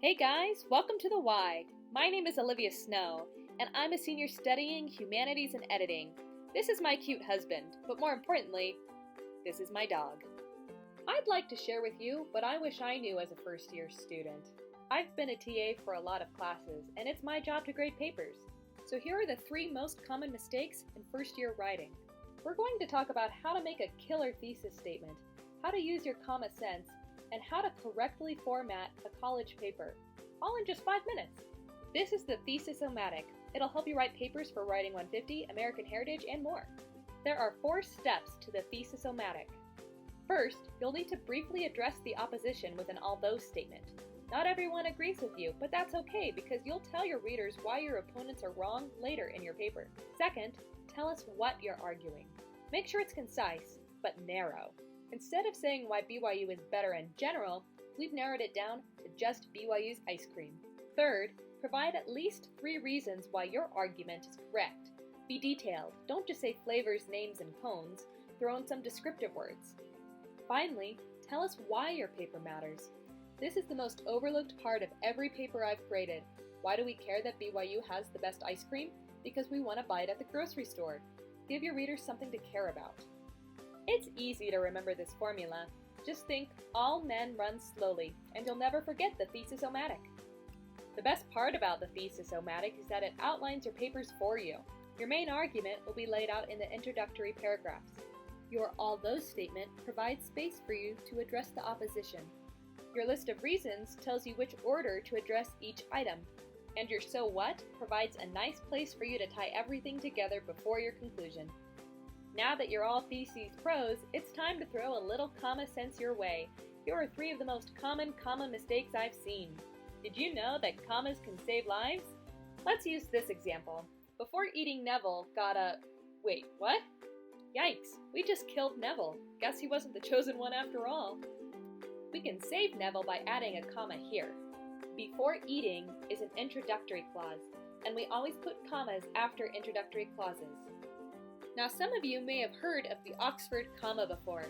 Hey guys, welcome to The Why. My name is Olivia Snow, and I'm a senior studying humanities and editing. This is my cute husband, but more importantly, this is my dog. I'd like to share with you what I wish I knew as a first-year student. I've been a TA for a lot of classes, and it's my job to grade papers. So here are the 3 most common mistakes in first-year writing. We're going to talk about how to make a killer thesis statement, how to use your comma sense, and how to correctly format a college paper, all in just 5 minutes. This is the Thesis Omatic. It'll help you write papers for Writing 150, American Heritage, and more. There are 4 steps to the Thesis Omatic. First, you'll need to briefly address the opposition with an although statement. Not everyone agrees with you, but that's okay because you'll tell your readers why your opponents are wrong later in your paper. Second, tell us what you're arguing. Make sure it's concise, but narrow. Instead of saying why BYU is better in general, we've narrowed it down to just BYU's ice cream. Third, provide at least 3 reasons why your argument is correct. Be detailed. Don't just say flavors, names, and cones. Throw in some descriptive words. Finally, tell us why your paper matters. This is the most overlooked part of every paper I've graded. Why do we care that BYU has the best ice cream? Because we want to buy it at the grocery store. Give your readers something to care about. It's easy to remember this formula. Just think, all men run slowly, and you'll never forget the Thesis Omatic. The best part about the Thesis Omatic is that it outlines your papers for you. Your main argument will be laid out in the introductory paragraphs. Your although statement provides space for you to address the opposition. Your list of reasons tells you which order to address each item. And your so what provides a nice place for you to tie everything together before your conclusion. Now that you're all theses pros, it's time to throw a little comma sense your way. Here are 3 of the most common comma mistakes I've seen. Did you know that commas can save lives? Let's use this example. Before eating, Neville got a... Wait, what? Yikes, we just killed Neville. Guess he wasn't the chosen one after all. We can save Neville by adding a comma here. Before eating is an introductory clause, and we always put commas after introductory clauses. Now some of you may have heard of the Oxford comma before.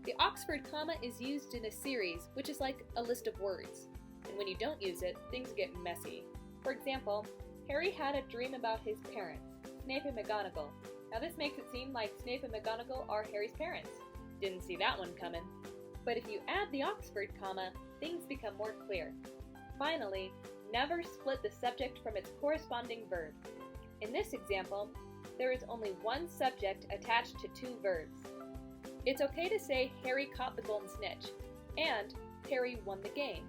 The Oxford comma is used in a series, which is like a list of words. And when you don't use it, things get messy. For example, Harry had a dream about his parents, Snape and McGonagall. Now this makes it seem like Snape and McGonagall are Harry's parents. Didn't see that one coming. But if you add the Oxford comma, things become more clear. Finally, never split the subject from its corresponding verb. In this example, there is only one subject attached to 2 verbs. It's okay to say Harry caught the golden snitch and Harry won the game.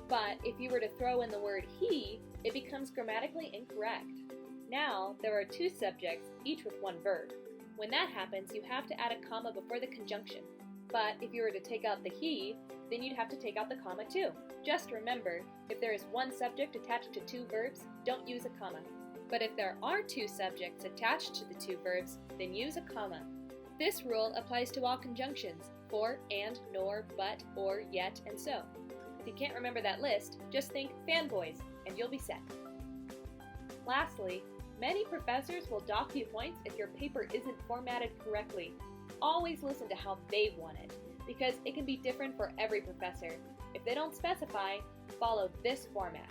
But if you were to throw in the word he, it becomes grammatically incorrect. Now there are 2 subjects, each with 1 verb. When that happens, you have to add a comma before the conjunction. But if you were to take out the he, then you'd have to take out the comma too. Just remember, if there is 1 subject attached to 2 verbs, don't use a comma. But if there are 2 subjects attached to the 2 verbs, then use a comma. This rule applies to all conjunctions, for, and, nor, but, or, yet, and so. If you can't remember that list, just think fanboys, and you'll be set. Lastly, many professors will dock you points if your paper isn't formatted correctly. Always listen to how they want it, because it can be different for every professor. If they don't specify, follow this format.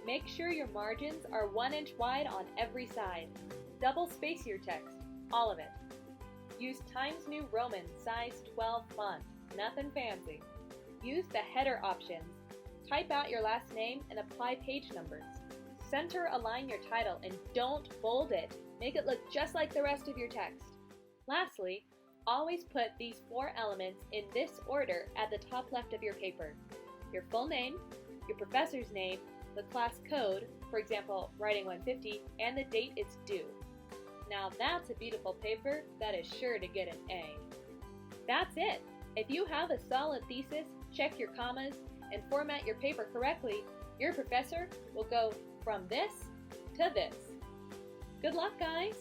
Make sure your margins are 1 inch wide on every side. Double space your text, all of it. Use Times New Roman size 12 font, nothing fancy. Use the header options. Type out your last name and apply page numbers. Center align your title and don't bold it. Make it look just like the rest of your text. Lastly, always put these 4 elements in this order at the top left of your paper. Your full name, your professor's name, the class code, for example, Writing 150, and the date it's due. Now that's a beautiful paper that is sure to get an A. That's it! If you have a solid thesis, check your commas, and format your paper correctly, your professor will go from this to this. Good luck, guys!